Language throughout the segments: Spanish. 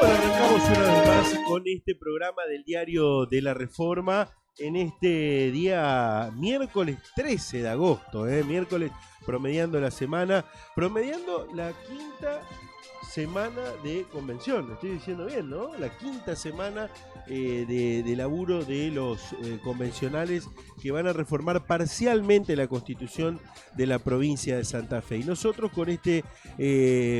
Bueno, arrancamos una vez más con este programa del Diario de la Reforma en este día miércoles 13 de agosto, miércoles promediando la semana, promediando la quinta semana de convención, lo estoy diciendo bien, ¿no? La quinta semana de laburo de los convencionales que van a reformar parcialmente la constitución de la provincia de Santa Fe. Y nosotros con este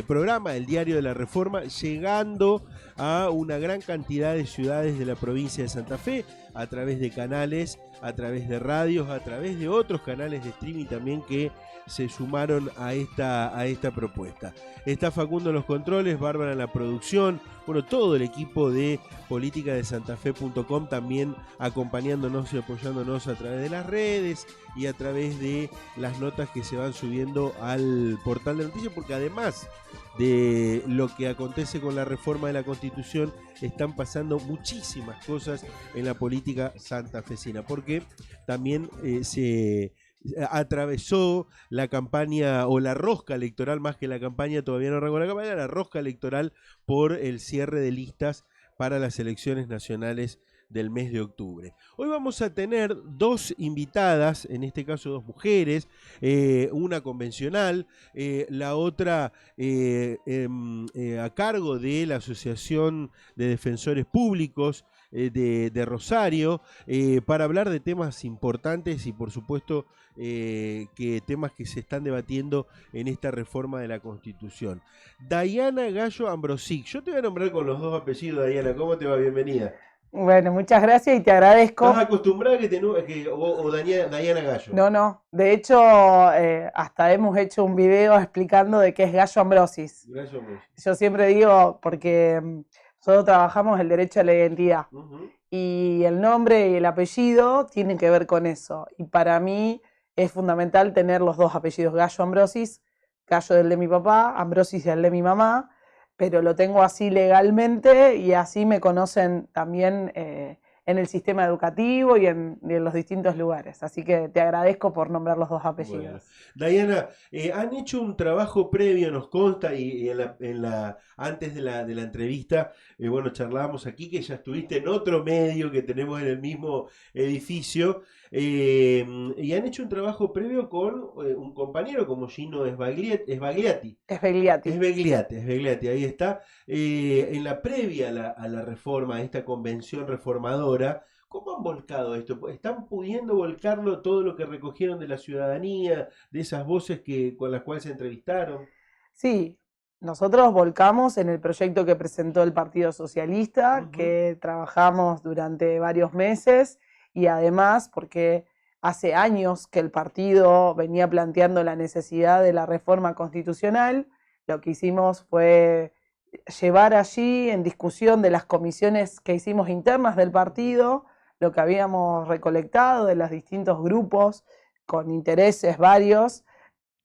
programa, el Diario de la Reforma, llegando a una gran cantidad de ciudades de la provincia de Santa Fe, a través de canales, a través de radios, a través de otros canales de streaming también que se sumaron a esta propuesta. Está Facundo en los controles, Bárbara en la producción, bueno, todo el equipo de política de santafe.com también acompañándonos y apoyándonos a través de las redes y a través de las notas que se van subiendo al portal de noticias, porque además de lo que acontece con la reforma de la Constitución, están pasando muchísimas cosas en la política santafesina, porque también se atravesó la campaña o la rosca electoral, más que la campaña, todavía no arrancó la campaña, la rosca electoral por el cierre de listas para las elecciones nacionales del mes de octubre. Hoy vamos a tener dos invitadas, en este caso dos mujeres, una convencional, la otra a cargo de la Asociación de Defensores Públicos de Rosario, para hablar de temas importantes y por supuesto que temas que se están debatiendo en esta reforma de la Constitución. Dayana Gallo Ambrosic, yo te voy a nombrar con los dos apellidos, Dayana, ¿cómo te va? Bienvenida. Bueno, muchas gracias y te agradezco. ¿Estás acostumbrada o Dayana Gallo? No. De hecho, hasta hemos hecho un video explicando de qué es Gallo Ambrosis. Gallo Ambrosic. Yo siempre digo, porque nosotros trabajamos el derecho a la identidad. Y el nombre y el apellido tienen que ver con eso. Y para mí es fundamental tener los dos apellidos, Gallo Ambrosis, Gallo del de mi papá, Ambrosis del de mi mamá, pero lo tengo así legalmente y así me conocen también en el sistema educativo y en los distintos lugares. Así que te agradezco por nombrar los dos apellidos. Bueno. Dayana, han hecho un trabajo previo, nos consta, y antes de la entrevista, bueno, charlábamos aquí que ya estuviste en otro medio que tenemos en el mismo edificio, y han hecho un trabajo previo con un compañero como Gino Sbagliati. Sbagliati, ahí está. En la previa a la reforma, a esta convención reformadora, ¿cómo han volcado esto? ¿Están pudiendo volcarlo todo lo que recogieron de la ciudadanía, de esas voces con las cuales se entrevistaron? Sí, nosotros volcamos en el proyecto que presentó el Partido Socialista, que trabajamos durante varios meses y además porque hace años que el partido venía planteando la necesidad de la reforma constitucional. Lo que hicimos fue llevar allí en discusión de las comisiones que hicimos internas del partido, lo que habíamos recolectado de los distintos grupos con intereses varios,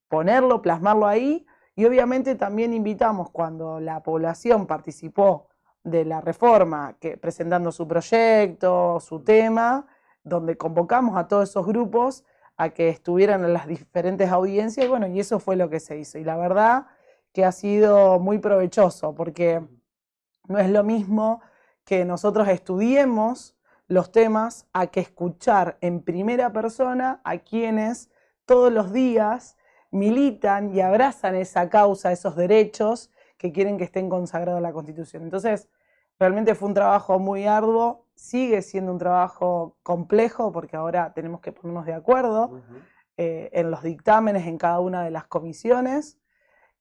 ponerlo, plasmarlo ahí, y obviamente también invitamos cuando la población participó de la reforma, presentando su proyecto, su tema, donde convocamos a todos esos grupos a que estuvieran en las diferentes audiencias, y bueno, y eso fue lo que se hizo. Y la verdad que ha sido muy provechoso, porque no es lo mismo que nosotros estudiemos los temas a que escuchar en primera persona a quienes todos los días militan y abrazan esa causa, esos derechos que quieren que estén consagrados en la Constitución. Entonces, realmente fue un trabajo muy arduo, sigue siendo un trabajo complejo porque ahora tenemos que ponernos de acuerdo en los dictámenes en cada una de las comisiones,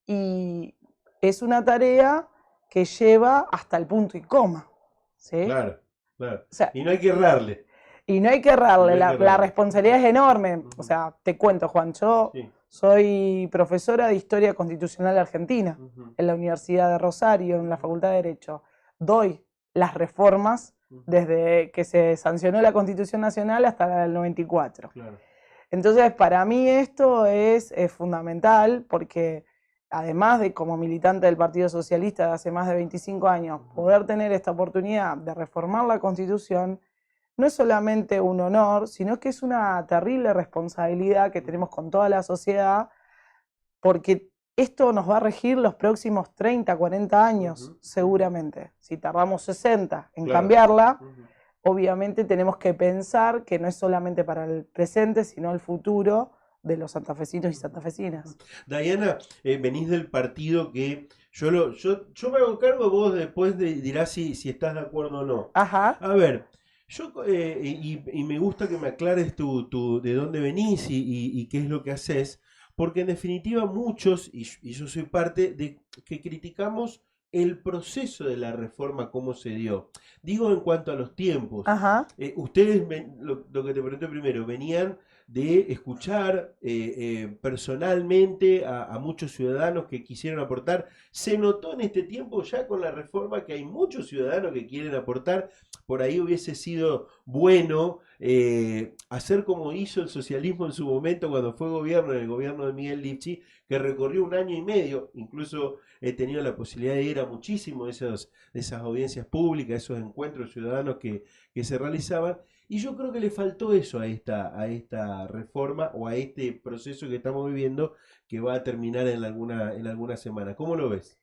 y es una tarea que lleva hasta el punto y coma, ¿sí? Claro. O sea, y no hay que errarle. Y no hay que errarle, la responsabilidad es enorme. O sea, te cuento, Juan, yo soy profesora de Historia Constitucional Argentina en la Universidad de Rosario, en la Facultad de Derecho. Doy las reformas desde que se sancionó la Constitución Nacional hasta el 94. Claro. Entonces, para mí esto es fundamental porque además de como militante del Partido Socialista de hace más de 25 años, poder tener esta oportunidad de reformar la Constitución no es solamente un honor, sino que es una terrible responsabilidad que tenemos con toda la sociedad, porque esto nos va a regir los próximos 30, 40 años, seguramente. Si tardamos 60 en cambiarla, obviamente tenemos que pensar que no es solamente para el presente, sino el futuro de los santafesinos y santafesinas. Diana, venís del partido que yo me hago cargo, vos después dirás si estás de acuerdo o no. Ajá. A ver, y me gusta que me aclares de dónde venís y qué es lo que haces, porque en definitiva muchos, y yo soy parte, de que criticamos el proceso de la reforma, cómo se dio. Digo en cuanto a los tiempos. Ajá. Ustedes, lo que te pregunté primero, venían de escuchar personalmente a muchos ciudadanos que quisieron aportar. Se notó en este tiempo ya con la reforma que hay muchos ciudadanos que quieren aportar. Por ahí hubiese sido bueno hacer como hizo el socialismo en su momento cuando fue gobierno, en el gobierno de Miguel Lifchi, que recorrió 1 año y medio. Incluso he tenido la posibilidad de ir a muchísimos de esas audiencias públicas, esos encuentros ciudadanos que se realizaban. Y yo creo que le faltó eso a esta reforma o a este proceso que estamos viviendo que va a terminar en alguna semana. ¿Cómo lo ves?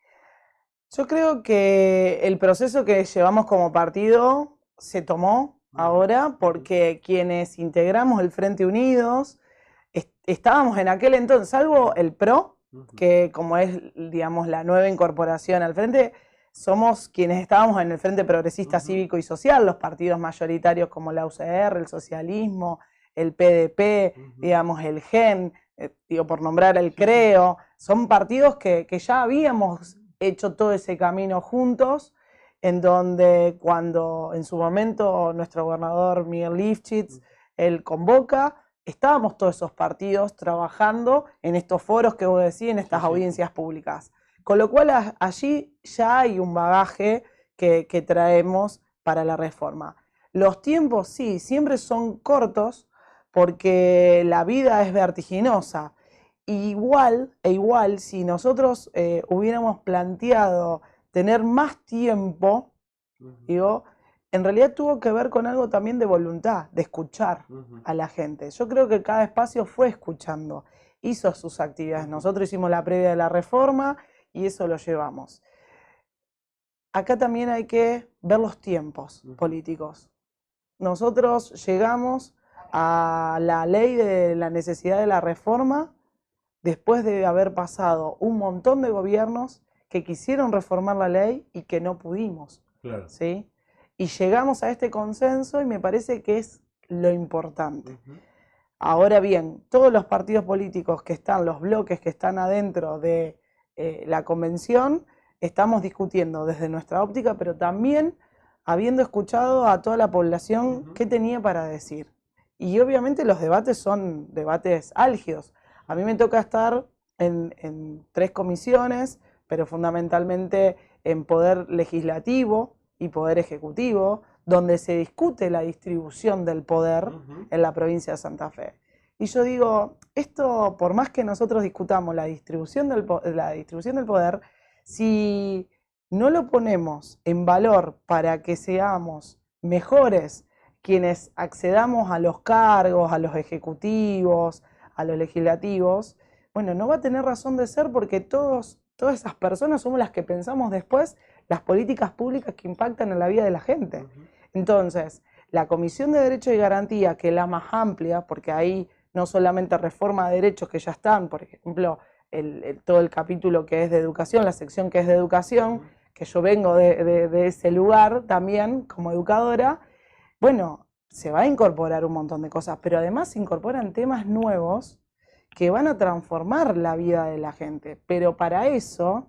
Yo creo que el proceso que llevamos como partido se tomó ahora porque quienes integramos el Frente Unidos estábamos en aquel entonces, salvo el PRO, que como es, digamos, la nueva incorporación al Frente, somos quienes estábamos en el Frente Progresista Cívico y Social, los partidos mayoritarios como la UCR, el socialismo, el PDP, digamos, el GEN, digo, por nombrar el CREO, son partidos que ya habíamos hecho todo ese camino juntos, en donde cuando en su momento nuestro gobernador Miguel Lifchitz, él convoca, estábamos todos esos partidos trabajando en estos foros que vos decís, en estas audiencias públicas. Con lo cual allí ya hay un bagaje que traemos para la reforma. Los tiempos sí, siempre son cortos porque la vida es vertiginosa. Igual, si nosotros hubiéramos planteado tener más tiempo, digo, en realidad tuvo que ver con algo también de voluntad, de escuchar a la gente. Yo creo que cada espacio fue escuchando, hizo sus actividades. Nosotros hicimos la previa de la reforma y eso lo llevamos. Acá también hay que ver los tiempos políticos. Nosotros llegamos a la ley de la necesidad de la reforma después de haber pasado un montón de gobiernos que quisieron reformar la ley y que no pudimos. Claro. ¿Sí? Y llegamos a este consenso y me parece que es lo importante. Ahora bien, todos los partidos políticos que están, los bloques que están adentro de la convención, estamos discutiendo desde nuestra óptica, pero también habiendo escuchado a toda la población qué tenía para decir. Y obviamente los debates son debates álgidos. A mí me toca estar en 3 comisiones, pero fundamentalmente en Poder Legislativo y Poder Ejecutivo, donde se discute la distribución del poder en la provincia de Santa Fe. Y yo digo, esto, por más que nosotros discutamos la distribución del poder, si no lo ponemos en valor para que seamos mejores quienes accedamos a los cargos, a los ejecutivos, a los legislativos, bueno, no va a tener razón de ser porque todas esas personas somos las que pensamos después las políticas públicas que impactan en la vida de la gente. Entonces, la Comisión de Derechos y Garantía, que es la más amplia, porque ahí no solamente reforma de derechos que ya están, por ejemplo, todo el capítulo que es de educación, la sección que es de educación, que yo vengo de ese lugar también como educadora, bueno, se va a incorporar un montón de cosas, pero además se incorporan temas nuevos que van a transformar la vida de la gente. Pero para eso,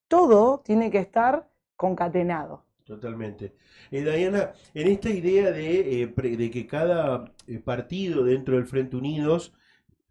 todo tiene que estar concatenado. Totalmente. Diana, en esta idea de que cada partido dentro del Frente Unidos,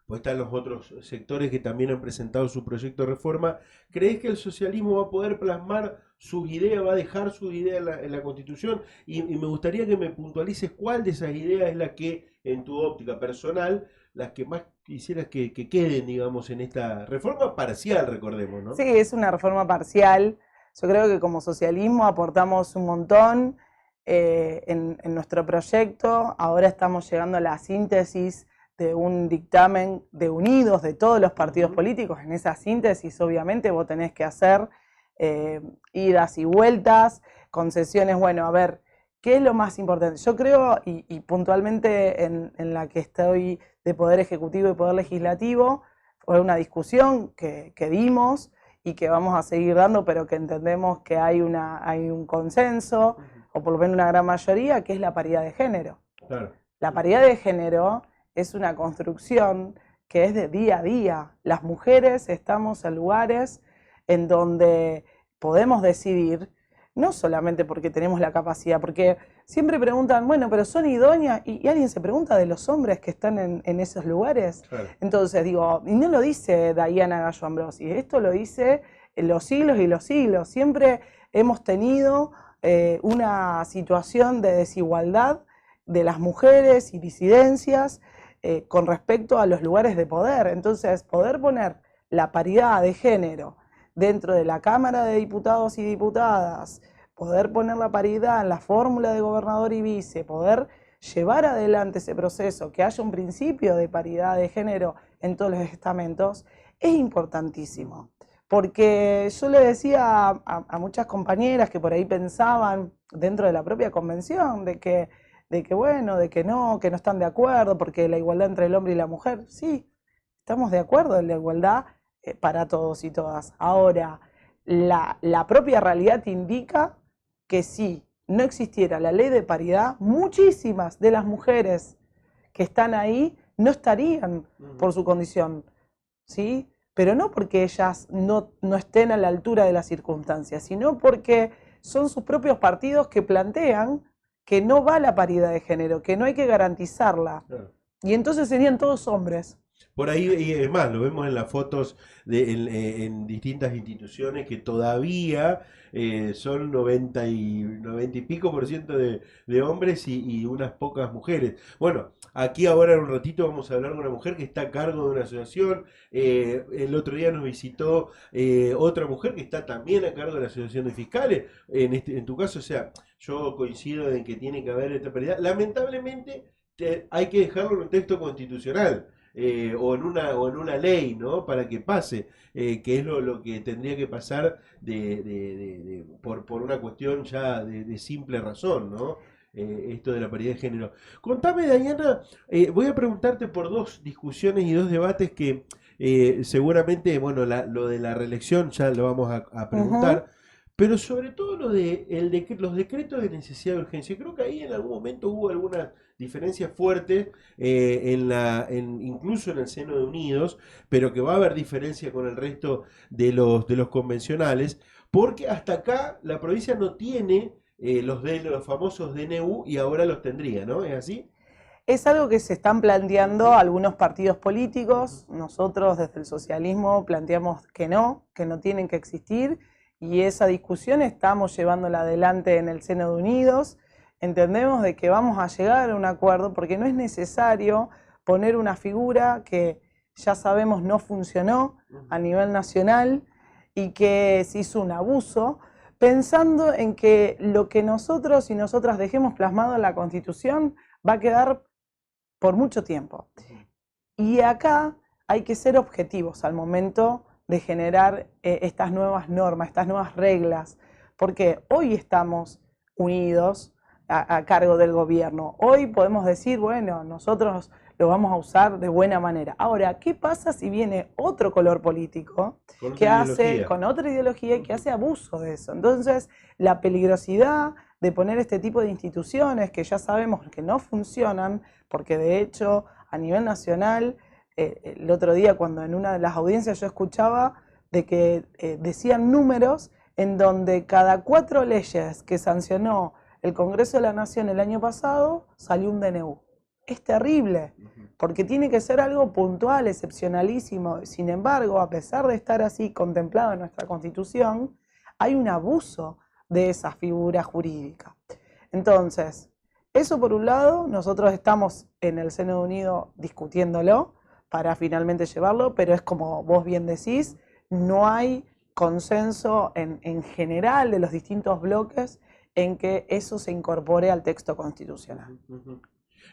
pues están los otros sectores que también han presentado su proyecto de reforma, ¿crees que el socialismo va a poder plasmar sus ideas, va a dejar sus ideas en la Constitución? Y me gustaría que me puntualices cuál de esas ideas es la que, en tu óptica personal, las que más quisieras que queden, digamos, en esta reforma parcial, recordemos, ¿no? Sí, es una reforma parcial. Yo creo que como socialismo aportamos un montón en nuestro proyecto. Ahora estamos llegando a la síntesis de un dictamen de unidos de todos los partidos políticos. En esa síntesis, obviamente, vos tenés que hacer idas y vueltas, concesiones. Bueno, a ver, ¿qué es lo más importante? Yo creo, y puntualmente en la que estoy de Poder Ejecutivo y Poder Legislativo, fue una discusión que dimos y que vamos a seguir dando, pero que entendemos que hay un consenso, o por lo menos una gran mayoría, que es la paridad de género. Claro. La paridad de género es una construcción que es de día a día. Las mujeres estamos en lugares en donde podemos decidir, no solamente porque tenemos la capacidad, porque siempre preguntan, bueno, pero son idóneas, y alguien se pregunta de los hombres que están en esos lugares. Claro. Entonces digo, y no lo dice Diana Gallo Ambrosi, esto lo dice los siglos y los siglos. Siempre hemos tenido una situación de desigualdad de las mujeres y disidencias con respecto a los lugares de poder. Entonces, poder poner la paridad de género dentro de la Cámara de Diputados y Diputadas, poder poner la paridad en la fórmula de gobernador y vice, poder llevar adelante ese proceso, que haya un principio de paridad de género en todos los estamentos, es importantísimo. Porque yo le decía a muchas compañeras que por ahí pensaban dentro de la propia convención de que bueno, de que no están de acuerdo, porque la igualdad entre el hombre y la mujer, sí, estamos de acuerdo en la igualdad para todos y todas. Ahora, la propia realidad indica que si no existiera la ley de paridad, muchísimas de las mujeres que están ahí no estarían por su condición, ¿sí? Pero no porque ellas no estén a la altura de las circunstancias, sino porque son sus propios partidos que plantean que no va la paridad de género, que no hay que garantizarla. Claro. Y entonces serían todos hombres. Por ahí, y es más, lo vemos en las fotos en distintas instituciones que todavía son 90 y pico por ciento de hombres y unas pocas mujeres. Bueno, aquí ahora en un ratito vamos a hablar con una mujer que está a cargo de una asociación. El otro día nos visitó otra mujer que está también a cargo de la Asociación de Fiscales. En tu caso, o sea, yo coincido en que tiene que haber esta paridad. Lamentablemente hay que dejarlo en un texto constitucional. O en una ley, ¿no? Para que pase, que es lo que tendría que pasar por una cuestión ya de simple razón, ¿no? Esto de la paridad de género. Contame, Diana, voy a preguntarte por dos discusiones y dos debates que seguramente, bueno, lo de la reelección ya lo vamos a preguntar. Pero sobre todo los decretos de necesidad de urgencia. Creo que ahí en algún momento hubo algunas diferencias fuertes, incluso en el seno de Unidos, pero que va a haber diferencia con el resto de los convencionales, porque hasta acá la provincia no tiene los famosos DNU y ahora los tendría, ¿no? ¿Es así? Es algo que se están planteando algunos partidos políticos. Nosotros desde el socialismo planteamos que no tienen que existir. Y esa discusión estamos llevándola adelante en el seno de Unidos. Entendemos de que vamos a llegar a un acuerdo porque no es necesario poner una figura que ya sabemos no funcionó a nivel nacional y que se hizo un abuso, pensando en que lo que nosotros y nosotras dejemos plasmado en la Constitución va a quedar por mucho tiempo. Y acá hay que ser objetivos al momento de generar estas nuevas normas, estas nuevas reglas, porque hoy estamos unidos a cargo del gobierno. Hoy podemos decir, bueno, nosotros lo vamos a usar de buena manera. Ahora, ¿qué pasa si viene otro color político con otra ideología y que hace abuso de eso? Entonces, la peligrosidad de poner este tipo de instituciones que ya sabemos que no funcionan, porque de hecho a nivel nacional, el otro día cuando en una de las audiencias yo escuchaba de que decían números en donde cada 4 leyes que sancionó el Congreso de la Nación el año pasado salió un DNU. Es terrible, porque tiene que ser algo puntual, excepcionalísimo. Sin embargo, a pesar de estar así contemplado en nuestra Constitución, hay un abuso de esa figura jurídica. Entonces, eso por un lado, nosotros estamos en el Seno Unido discutiéndolo para finalmente llevarlo, pero es como vos bien decís, no hay consenso en general de los distintos bloques en que eso se incorpore al texto constitucional.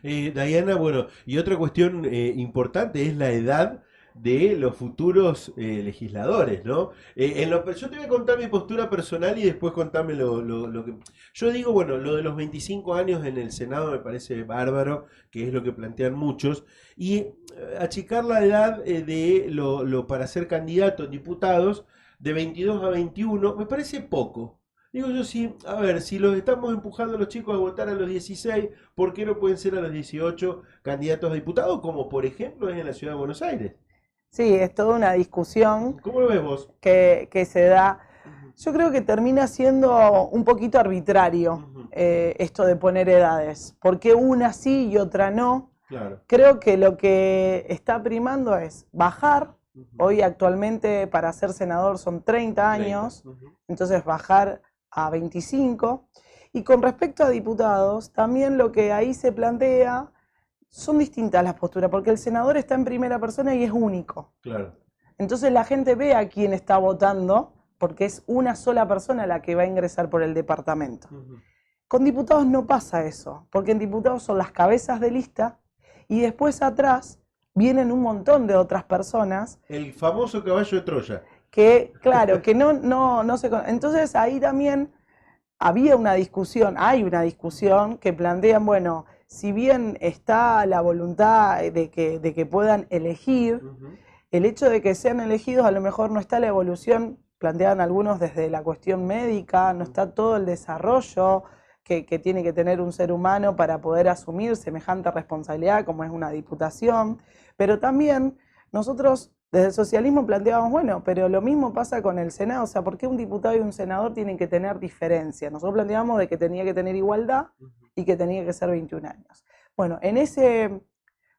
Diana, bueno, y otra cuestión importante es la edad de los futuros legisladores, ¿no? Yo te voy a contar mi postura personal y después contame lo que... Yo digo, bueno, lo de los 25 años en el Senado me parece bárbaro, que es lo que plantean muchos, y achicar la edad para ser candidato en diputados de 22 a 21 me parece poco. Digo yo, sí, a ver, si los estamos empujando a los chicos a votar a los 16, ¿por qué no pueden ser a los 18 candidatos a diputados, como por ejemplo es en la ciudad de Buenos Aires? Sí, es toda una discusión ¿Cómo lo ves vos? que se da. Ujú, Yo creo que termina siendo un poquito arbitrario ujú, esto de poner edades. ¿Por qué una sí y otra no? claro. Creo que lo que está primando es bajar. Ujú, Hoy actualmente para ser senador son 30 30. años, Ujú, entonces bajar a 25. Y con respecto a diputados, también lo que ahí se plantea son distintas las posturas, porque el senador está en primera persona y es único. claro. Entonces la gente ve a quién está votando, porque es una sola persona la que va a ingresar por el departamento. Ujú. Con diputados no pasa eso, porque en diputados son las cabezas de lista y después atrás vienen un montón de otras personas El famoso caballo de Troya. que, claro, que no se... Entonces ahí también había una discusión, hay una discusión que plantean, bueno, si bien está la voluntad de que puedan elegir, Ujú, el hecho de que sean elegidos a lo mejor no está la evolución, planteaban algunos desde la cuestión médica, no ujú. está todo el desarrollo que tiene que tener un ser humano para poder asumir semejante responsabilidad como es una diputación, pero también nosotros desde el socialismo planteábamos, bueno, pero lo mismo pasa con el Senado, o sea, ¿por qué un diputado y un senador tienen que tener diferencia? Nosotros planteábamos de que tenía que tener igualdad y que tenía que ser 21 años. Bueno, en ese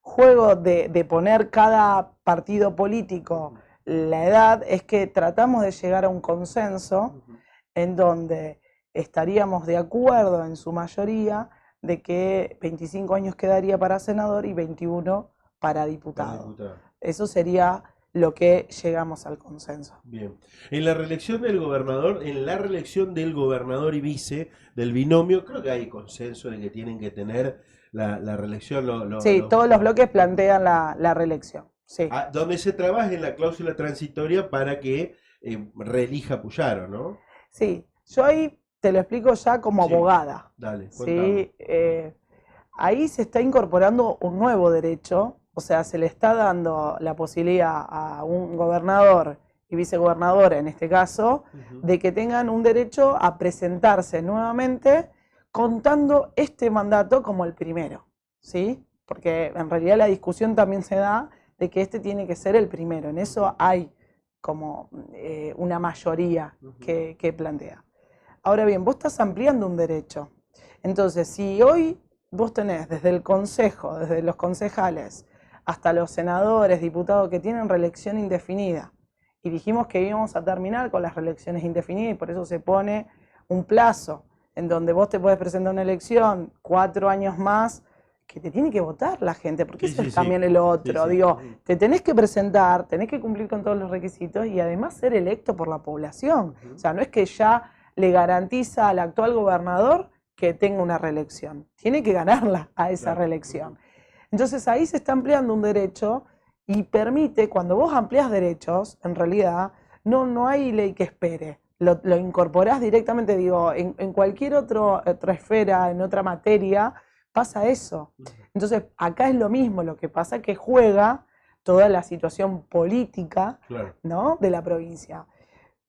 juego de poner cada partido político Ujú, la edad es que tratamos de llegar a un consenso ujú. en donde estaríamos de acuerdo en su mayoría de que 25 años quedaría para senador y 21 para Para diputado. diputado. Eso sería lo que llegamos al consenso. Bien. En la reelección del gobernador, en la reelección del gobernador y vice del binomio, creo que hay consenso de que tienen que tener la reelección Sí, todos los bloques plantean la reelección. Sí, donde se trabaje en la cláusula transitoria para que reelija Puyaro, ¿no? sí. Yo ahí te lo explico ya como Sí, abogada. dale, contame. ¿Sí? Ahí se está incorporando un nuevo derecho, o sea, se le está dando la posibilidad a un gobernador y vicegobernadora, en este caso, Ujú, de que tengan un derecho a presentarse nuevamente contando este mandato como el primero, ¿sí? Porque en realidad la discusión también se da de que este tiene que ser el primero. En eso ujú, hay como una mayoría ujú. que plantea. Ahora bien, vos estás ampliando un derecho. Entonces, si hoy vos tenés desde el consejo, desde los concejales, hasta los senadores, diputados que tienen reelección indefinida, y dijimos que íbamos a terminar con las reelecciones indefinidas y por eso se pone un plazo en donde vos te podés presentar una elección 4 años más, que te tiene que votar la gente, porque Sí, eso sí, es sí. también el Sí, otro. sí. Digo, Ujú, te tenés que presentar, tenés que cumplir con todos los requisitos y además ser electo por la población. O ujú. sea, no es que ya le garantiza al actual gobernador que tenga una reelección. Tiene que ganarla a esa Claro. Ujú, reelección. Entonces ahí se está ampliando un derecho y permite, cuando vos ampliás derechos, en realidad no hay ley que espere. Lo incorporás directamente, digo, en cualquier otra esfera, en otra materia, pasa eso. ujú. Entonces acá es lo mismo, lo que pasa es que juega toda la situación política, Claro. ¿no?, de la provincia.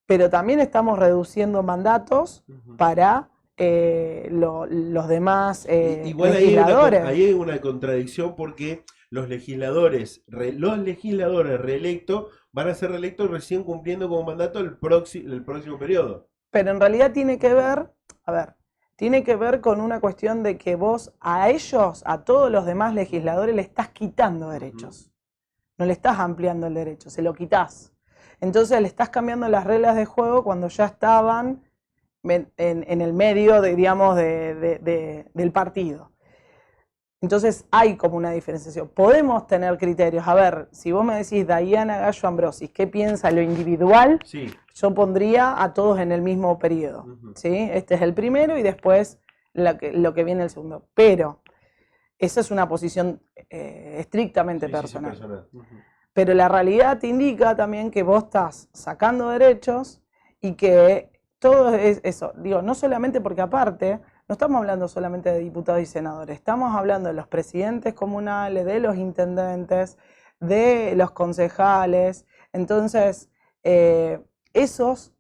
Pero también estamos reduciendo mandatos Ujú. para los demás Igual legisladores. ahí hay una contradicción porque los legisladores reelectos van a ser reelectos recién cumpliendo como mandato el próximo periodo. Pero en realidad tiene que ver, a ver, tiene que ver con una cuestión de que vos a ellos, a todos los demás legisladores, le estás quitando Ujú, derechos. No le estás ampliando el derecho, se lo quitas. Entonces le estás cambiando las reglas de juego cuando ya estaban en el medio, digamos, del partido. Entonces hay como una diferenciación. Podemos tener criterios. A ver, si vos me decís Diana Gallo Ambrosis, ¿qué piensa lo individual? sí. Yo pondría a todos en el mismo periodo. Ujú, ¿Sí? Este es el primero y después lo que viene el segundo. Pero esa es una posición estrictamente Sí, sí, sí, personal. personal. Pero la realidad te indica también que vos estás sacando derechos y que todo es eso. Digo, no solamente porque aparte, no estamos hablando solamente de diputados y senadores, estamos hablando de los presidentes comunales, de los intendentes, de los concejales. Entonces, ellos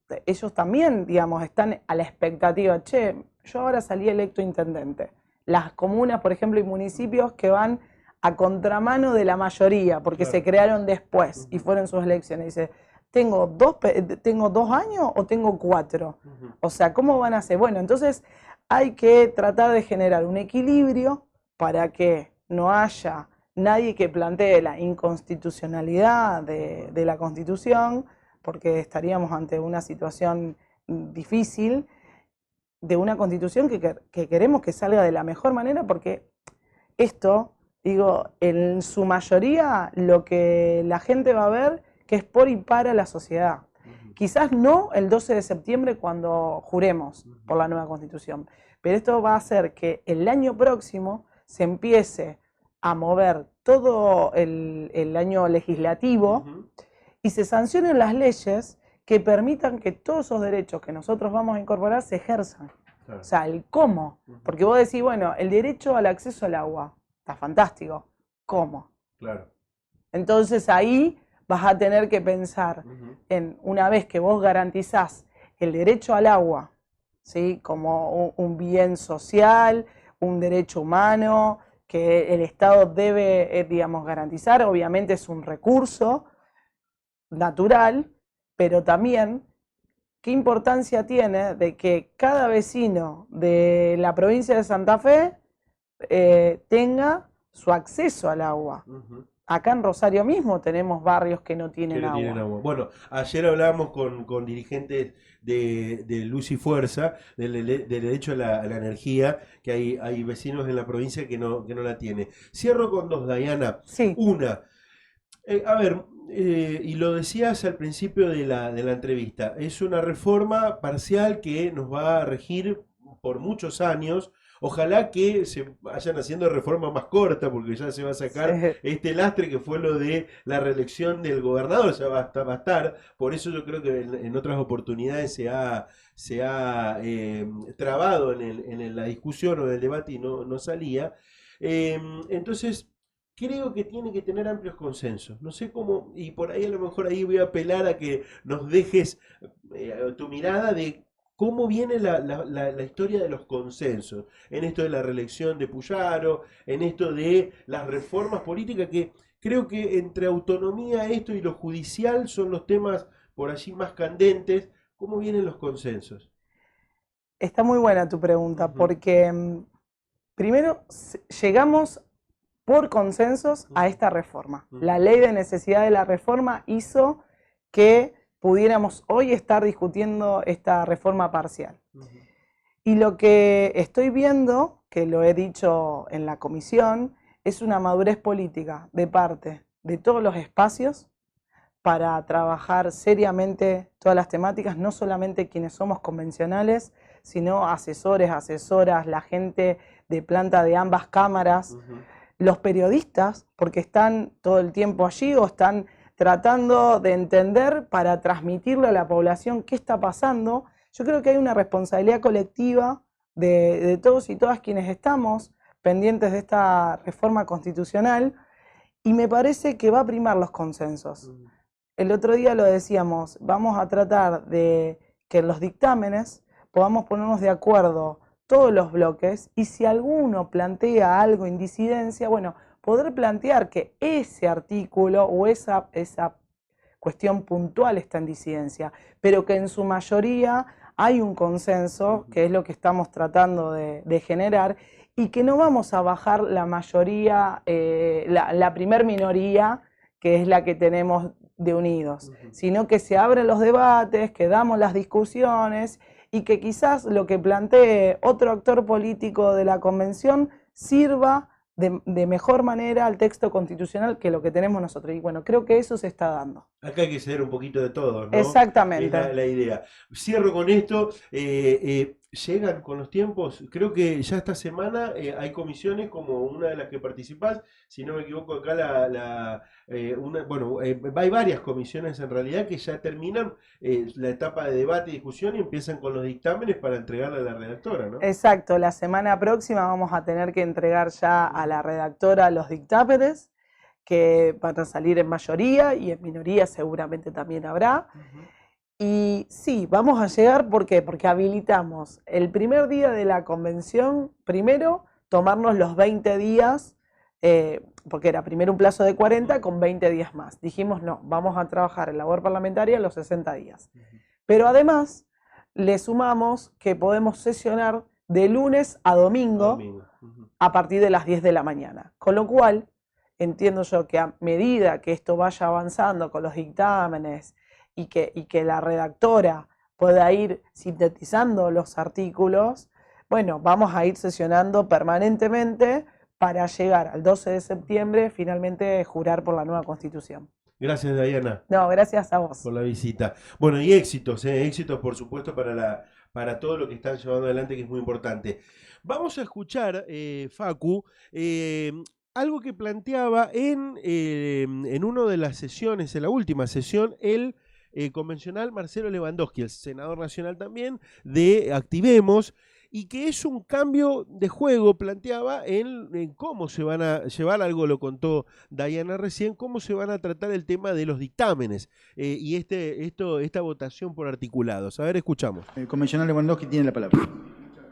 también, digamos, están a la expectativa, che, yo ahora salí electo intendente. Las comunas, por ejemplo, y municipios que van a contramano de la mayoría, porque Claro. se crearon después y fueron sus elecciones. Dice, ¿tengo 2 años o tengo 4? O sea, ¿cómo van a hacer? Bueno, entonces hay que tratar de generar un equilibrio para que no haya nadie que plantee la inconstitucionalidad de la Constitución, porque estaríamos ante una situación difícil de una Constitución que queremos que salga de la mejor manera, porque esto, digo, en su mayoría lo que la gente va a ver que es por y para la sociedad. Quizás no el 12 de septiembre cuando juremos por la nueva Constitución, pero esto va a hacer que el año próximo se empiece a mover todo el año legislativo y se sancionen las leyes que permitan que todos esos derechos que nosotros vamos a incorporar se ejerzan. Claro. O sea, el cómo. Porque vos decís, bueno, el derecho al acceso al agua, está fantástico. ¿Cómo? Claro. Entonces ahí vas a tener que pensar en, una vez que vos garantizás el derecho al agua, ¿sí? Como un bien social, un derecho humano, que el Estado debe, digamos, garantizar, obviamente es un recurso natural, pero también qué importancia tiene de que cada vecino de la provincia de Santa Fe tenga su acceso al agua. Acá en Rosario mismo tenemos barrios que no tienen agua. Bueno, ayer hablábamos con dirigentes de Luz y Fuerza, del derecho a la energía, que hay vecinos en la provincia que no la tienen. Cierro con dos, Dayana. Sí. Una, a ver, y lo decías al principio de la entrevista, es una reforma parcial que nos va a regir por muchos años. Ojalá que se vayan haciendo reformas más cortas, porque ya se va a sacar este lastre que fue lo de la reelección del gobernador, ya va a estar. Por eso yo creo que en otras oportunidades se ha trabado en la discusión o en el debate y no salía. Entonces, creo que tiene que tener amplios consensos. No sé cómo, y por ahí a lo mejor ahí voy a apelar a que nos dejes tu mirada de cómo viene la historia de los consensos, en esto de la reelección de Puyaro, en esto de las reformas políticas, que creo que entre autonomía, esto y lo judicial son los temas por allí más candentes. ¿Cómo vienen los consensos? Está muy buena tu pregunta, porque primero llegamos por consensos a esta reforma. La ley de necesidad de la reforma hizo que pudiéramos hoy estar discutiendo esta reforma parcial. Y lo que estoy viendo, que lo he dicho en la comisión, es una madurez política de parte de todos los espacios para trabajar seriamente todas las temáticas, no solamente quienes somos convencionales, sino asesores, asesoras, la gente de planta de ambas cámaras, los periodistas, porque están todo el tiempo allí o están tratando de entender para transmitirle a la población qué está pasando. Yo creo que hay una responsabilidad colectiva de todos y todas quienes estamos pendientes de esta reforma constitucional, y me parece que va a primar los consensos. El otro día lo decíamos, vamos a tratar de que en los dictámenes podamos ponernos de acuerdo todos los bloques, y si alguno plantea algo en disidencia, bueno, poder plantear que ese artículo o esa cuestión puntual está en disidencia, pero que en su mayoría hay un consenso, que es lo que estamos tratando de generar, y que no vamos a bajar la mayoría, la primer minoría, que es la que tenemos de Unidos, sino que se abren los debates, que damos las discusiones, y que quizás lo que plantee otro actor político de la convención sirva de mejor manera al texto constitucional que lo que tenemos nosotros. Y bueno, creo que eso se está dando. Acá hay que ceder un poquito de todo, ¿no? Exactamente. Es la idea. Cierro con esto. llegan con los tiempos. Creo que ya esta semana hay comisiones como una de las que participás, si no me equivoco acá hay varias comisiones en realidad que ya terminan la etapa de debate y discusión y empiezan con los dictámenes para entregarle a la redactora, ¿no? Exacto, la semana próxima vamos a tener que entregar ya a la redactora los dictámenes, que van a salir en mayoría y en minoría seguramente también habrá. Y sí, vamos a llegar, ¿por qué? Porque habilitamos el primer día de la convención, primero, tomarnos los 20 días, porque era primero un plazo de 40 con 20 días más. Dijimos, no, vamos a trabajar en labor parlamentaria los 60 días. Pero además, le sumamos que podemos sesionar de lunes a domingo a partir de las 10 de la mañana. Con lo cual, entiendo yo que a medida que esto vaya avanzando con los dictámenes y que la redactora pueda ir sintetizando los artículos, bueno, vamos a ir sesionando permanentemente para llegar al 12 de septiembre finalmente jurar por la nueva Constitución. Gracias, Diana. No, gracias a vos. Por la visita. Bueno, y éxitos, éxitos por supuesto para todo lo que están llevando adelante, que es muy importante. Vamos a escuchar, Facu, algo que planteaba en una de las sesiones, en la última sesión, el convencional Marcelo Lewandowski, el senador nacional también, de Activemos, y que es un cambio de juego, planteaba, en cómo se van a llevar, algo lo contó Diana recién, cómo se van a tratar el tema de los dictámenes y esta votación por articulados. A ver, escuchamos. El convencional Lewandowski tiene la palabra.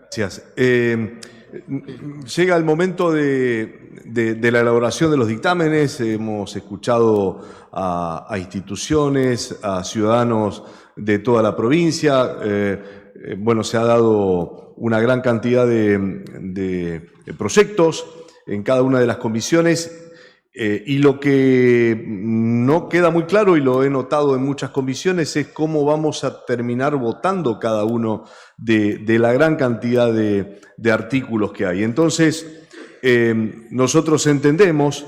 Gracias. Llega el momento de la elaboración de los dictámenes. Hemos escuchado a instituciones, a ciudadanos de toda la provincia. Se ha dado una gran cantidad de proyectos en cada una de las comisiones. Y lo que no queda muy claro, y lo he notado en muchas comisiones, es cómo vamos a terminar votando cada uno de la gran cantidad de artículos que hay. Entonces, nosotros entendemos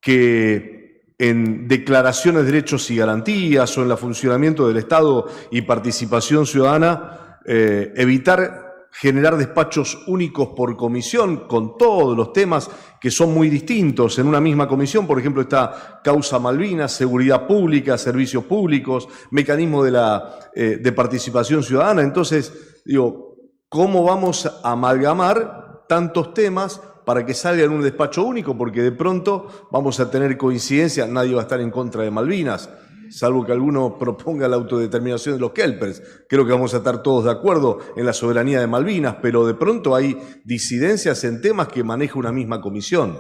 que en declaraciones de derechos y garantías o en el funcionamiento del Estado y participación ciudadana, evitar generar despachos únicos por comisión con todos los temas que son muy distintos en una misma comisión. Por ejemplo, está causa Malvinas, seguridad pública, servicios públicos, mecanismo de participación ciudadana. Entonces, digo, ¿cómo vamos a amalgamar tantos temas para que salga en un despacho único? Porque de pronto vamos a tener coincidencia, nadie va a estar en contra de Malvinas, salvo que alguno proponga la autodeterminación de los Kelpers. Creo que vamos a estar todos de acuerdo en la soberanía de Malvinas, pero de pronto hay disidencias en temas que maneja una misma comisión.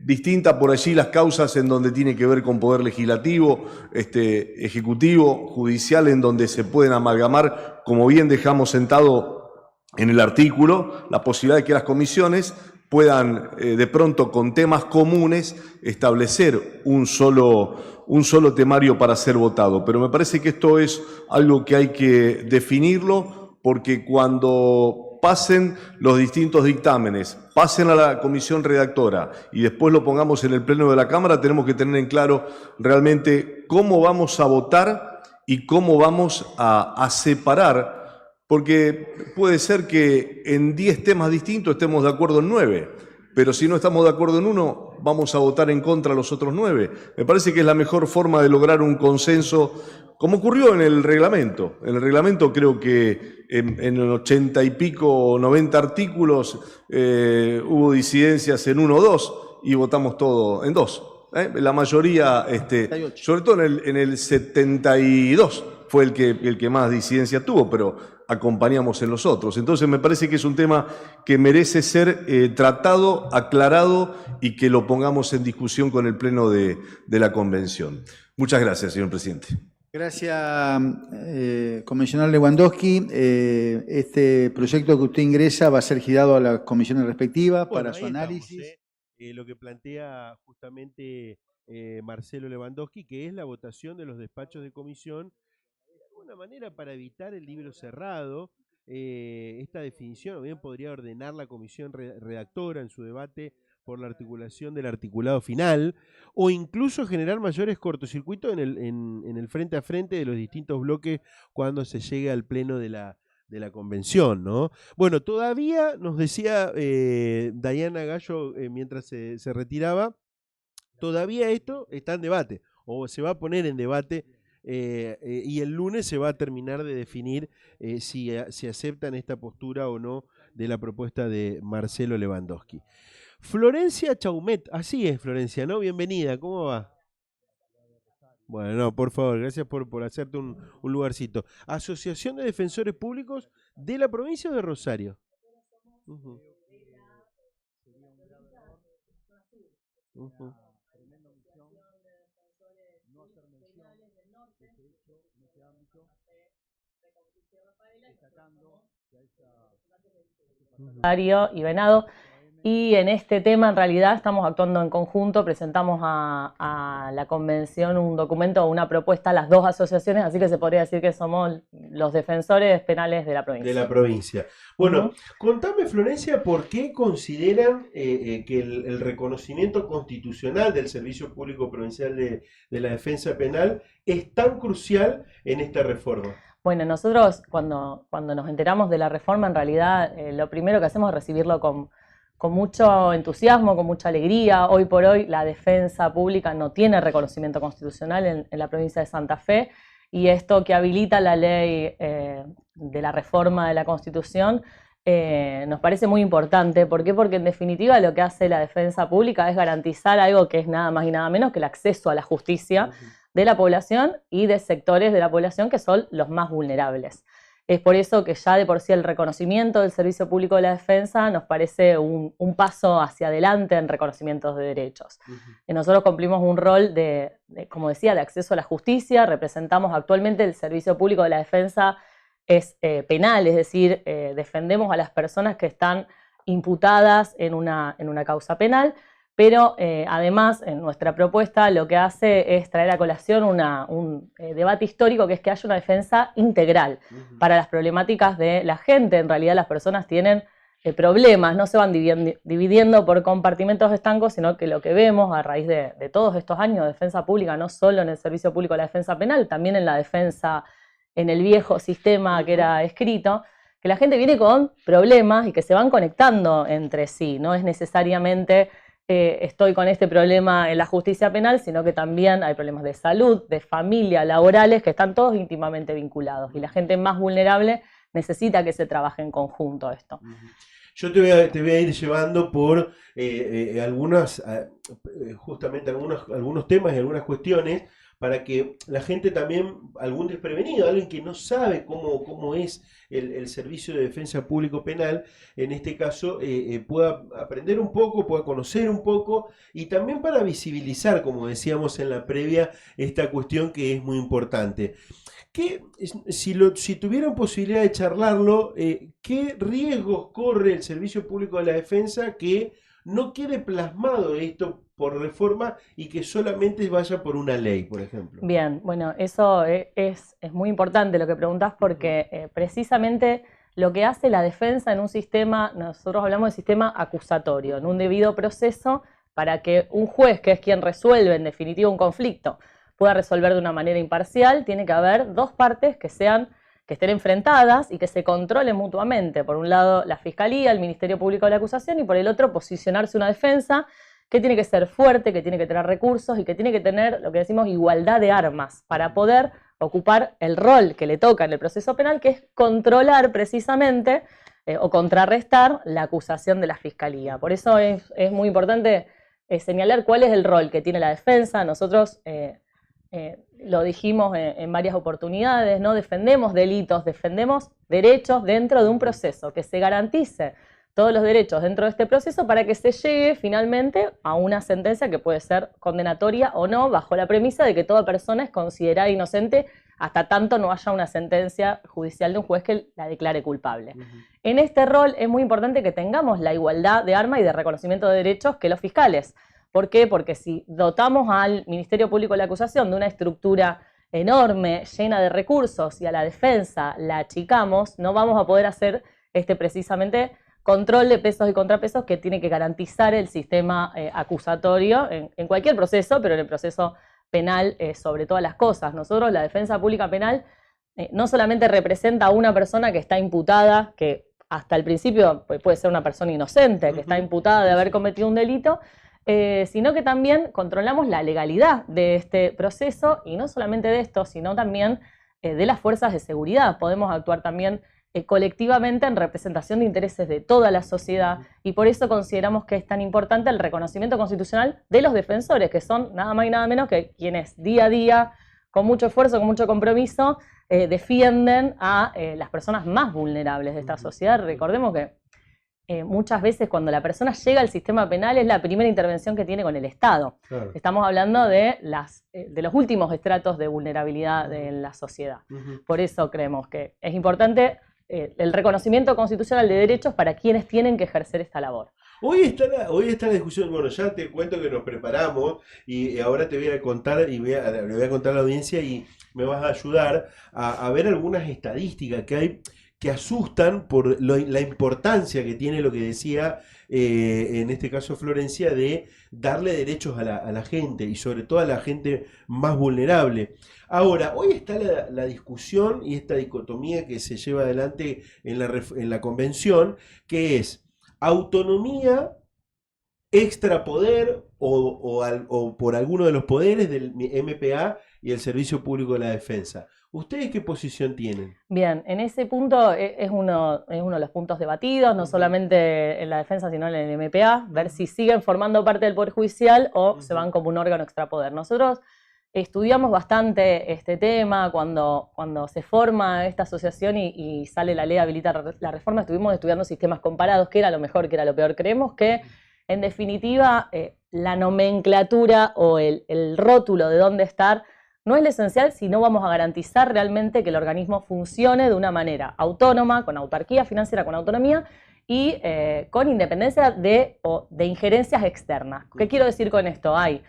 Distinta por allí las causas en donde tiene que ver con poder legislativo, ejecutivo, judicial, en donde se pueden amalgamar, como bien dejamos sentado en el artículo, la posibilidad de que las comisiones puedan de pronto con temas comunes establecer un solo temario para ser votado. Pero me parece que esto es algo que hay que definirlo, porque cuando pasen los distintos dictámenes, pasen a la comisión redactora y después lo pongamos en el pleno de la Cámara, tenemos que tener en claro realmente cómo vamos a votar y cómo vamos a separar. Porque puede ser que en 10 temas distintos estemos de acuerdo en 9, pero si no estamos de acuerdo en uno, vamos a votar en contra de los otros 9. Me parece que es la mejor forma de lograr un consenso, como ocurrió en el reglamento. En el reglamento creo que en 80 y pico, 90 artículos, hubo disidencias en 1 o 2 y votamos todo en 2. La mayoría, sobre todo en el 72, fue el que más disidencia tuvo, pero acompañamos en los otros. Entonces me parece que es un tema que merece ser tratado, aclarado y que lo pongamos en discusión con el Pleno de la Convención. Muchas gracias, señor presidente. Gracias, convencional Lewandowski. Este proyecto que usted ingresa va a ser girado a las comisiones respectivas para su análisis. Estamos, lo que plantea justamente Marcelo Lewandowski, que es la votación de los despachos de comisión, una manera para evitar el libro cerrado. Esta definición, o bien podría ordenar la comisión redactora en su debate por la articulación del articulado final, o incluso generar mayores cortocircuitos en el frente a frente de los distintos bloques cuando se llegue al pleno de la de la convención, ¿no? Bueno, todavía nos decía Dayana Gallo mientras se retiraba, todavía esto está en debate, o se va a poner en debate, y el lunes se va a terminar de definir si aceptan esta postura o no de la propuesta de Marcelo Lewandowski. Florencia Chaumet, así es Florencia, ¿no? Bienvenida, ¿cómo va? Bueno, no, por favor, gracias por hacerte un lugarcito. Asociación de Defensores Públicos de la provincia de Rosario. Uh-huh. Uh-huh. Y Venado, y en este tema en realidad estamos actuando en conjunto, presentamos a la convención un documento o una propuesta a las dos asociaciones, así que se podría decir que somos los defensores penales de la provincia. De la provincia. Bueno, contame Florencia, ¿por qué consideran que el reconocimiento constitucional del Servicio Público Provincial de la Defensa Penal es tan crucial en esta reforma? Bueno, nosotros cuando nos enteramos de la reforma, en realidad lo primero que hacemos es recibirlo con mucho entusiasmo, con mucha alegría. Hoy por hoy la defensa pública no tiene reconocimiento constitucional en la provincia de Santa Fe, y esto que habilita la ley de la reforma de la Constitución nos parece muy importante. ¿Por qué? Porque en definitiva lo que hace la defensa pública es garantizar algo que es nada más y nada menos que el acceso a la justicia de la población y de sectores de la población que son los más vulnerables. Es por eso que ya de por sí el reconocimiento del Servicio Público de la Defensa nos parece un paso hacia adelante en reconocimientos de derechos. Nosotros cumplimos un rol como decía, de acceso a la justicia. Representamos actualmente el Servicio Público de la Defensa es penal, es decir, defendemos a las personas que están imputadas en una causa penal, pero además en nuestra propuesta lo que hace es traer a colación un debate histórico, que es que haya una defensa integral para las problemáticas de la gente. En realidad las personas tienen problemas, no se van dividiendo por compartimentos estancos, sino que lo que vemos a raíz de todos estos años de defensa pública, no solo en el Servicio Público de la Defensa Penal, también en la defensa en el viejo sistema que era escrito, que la gente viene con problemas y que se van conectando entre sí. No es necesariamente estoy con este problema en la justicia penal, sino que también hay problemas de salud, de familia, laborales, que están todos íntimamente vinculados, y la gente más vulnerable necesita que se trabaje en conjunto esto. Yo te voy a ir llevando por justamente algunos temas y algunas cuestiones, para que la gente también, algún desprevenido, alguien que no sabe cómo es el servicio de defensa público penal, en este caso, pueda aprender un poco, pueda conocer un poco, y también para visibilizar, como decíamos en la previa, esta cuestión que es muy importante. Si tuvieran posibilidad de charlarlo, ¿qué riesgos corre el Servicio Público de la Defensa que no quede plasmado esto por reforma y que solamente vaya por una ley, por ejemplo? Bien, bueno, eso es muy importante lo que preguntás, porque precisamente lo que hace la defensa en un sistema, nosotros hablamos de sistema acusatorio, en un debido proceso, para que un juez, que es quien resuelve en definitiva un conflicto, pueda resolver de una manera imparcial, tiene que haber dos partes que estén enfrentadas y que se controlen mutuamente. Por un lado, la Fiscalía, el Ministerio Público de la Acusación, y por el otro, posicionarse una defensa que tiene que ser fuerte, que tiene que tener recursos y que tiene que tener, lo que decimos, igualdad de armas para poder ocupar el rol que le toca en el proceso penal, que es controlar precisamente o contrarrestar la acusación de la Fiscalía. Por eso es muy importante señalar cuál es el rol que tiene la defensa. Nosotros lo dijimos en varias oportunidades, ¿no? Defendemos delitos, defendemos derechos dentro de un proceso, que se garantice todos los derechos dentro de este proceso para que se llegue finalmente a una sentencia que puede ser condenatoria o no, bajo la premisa de que toda persona es considerada inocente hasta tanto no haya una sentencia judicial de un juez que la declare culpable. En este rol es muy importante que tengamos la igualdad de armas y de reconocimiento de derechos que los fiscales. ¿Por qué? Porque si dotamos al Ministerio Público de la Acusación de una estructura enorme, llena de recursos, y a la defensa la achicamos, no vamos a poder hacer precisamente control de pesos y contrapesos que tiene que garantizar el sistema acusatorio en cualquier proceso, pero en el proceso penal sobre todas las cosas. Nosotros, la defensa pública penal, no solamente representa a una persona que está imputada, que hasta el principio puede ser una persona inocente, que está imputada de haber cometido un delito, sino que también controlamos la legalidad de este proceso, y no solamente de esto, sino también de las fuerzas de seguridad. Podemos actuar también colectivamente en representación de intereses de toda la sociedad, y por eso consideramos que es tan importante el reconocimiento constitucional de los defensores, que son nada más y nada menos que quienes día a día, con mucho esfuerzo, con mucho compromiso, defienden a las personas más vulnerables de esta sociedad. Recordemos que muchas veces cuando la persona llega al sistema penal es la primera intervención que tiene con el Estado. Claro. Estamos hablando de los últimos estratos de vulnerabilidad de la sociedad. Por eso creemos que es importante el reconocimiento constitucional de derechos para quienes tienen que ejercer esta labor. Hoy está la discusión, bueno, ya te cuento que nos preparamos y ahora te voy a contar y le voy a contar a la audiencia y me vas a ayudar a ver algunas estadísticas que hay que asustan por la importancia que tiene lo que decía en este caso Florencia, de darle derechos a la gente y sobre todo a la gente más vulnerable. Ahora, hoy está la discusión y esta dicotomía que se lleva adelante en la convención, que es autonomía, extrapoder o por alguno de los poderes del MPA y el Servicio Público de la Defensa. ¿Ustedes qué posición tienen? Bien, en ese punto es uno de los puntos debatidos, no solamente en la defensa, sino en el MPA, ver si siguen formando parte del Poder Judicial o se van como un órgano extrapoder. Nosotros estudiamos bastante este tema cuando se forma esta asociación y sale la ley habilita la reforma. Estuvimos estudiando sistemas comparados, qué era lo mejor, qué era lo peor. Creemos que, en definitiva, la nomenclatura o el rótulo de dónde estar no es lo esencial si no vamos a garantizar realmente que el organismo funcione de una manera autónoma, con autarquía financiera, con autonomía y con independencia de injerencias externas. ¿Qué quiero decir con esto? Hay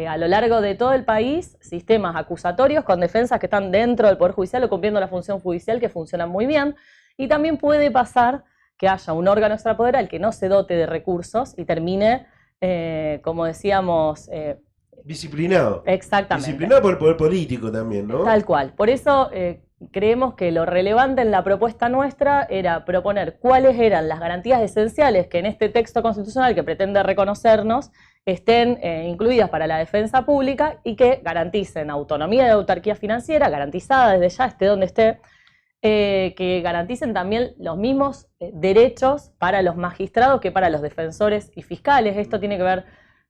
a lo largo de todo el país sistemas acusatorios con defensas que están dentro del Poder Judicial o cumpliendo la función judicial que funcionan muy bien, y también puede pasar que haya un órgano extrapoder al que no se dote de recursos y termine, como decíamos, disciplinado. Exactamente. Disciplinado por el poder político también, ¿no? Tal cual. Por eso creemos que lo relevante en la propuesta nuestra era proponer cuáles eran las garantías esenciales que en este texto constitucional que pretende reconocernos estén incluidas para la defensa pública y que garanticen autonomía y autarquía financiera, garantizada desde ya, esté donde esté, que garanticen también los mismos derechos para los magistrados que para los defensores y fiscales. Esto tiene que ver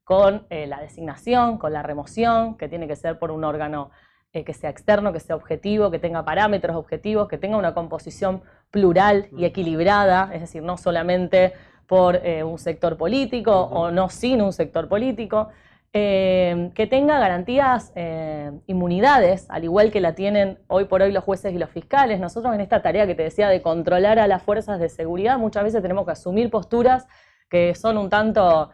con la designación, con la remoción, que tiene que ser por un órgano que sea externo, que sea objetivo, que tenga parámetros objetivos, que tenga una composición plural y equilibrada, es decir, no solamente por un sector político o no sin un sector político, que tenga garantías, inmunidades, al igual que la tienen hoy por hoy los jueces y los fiscales. Nosotros en esta tarea que te decía de controlar a las fuerzas de seguridad, muchas veces tenemos que asumir posturas que son un tanto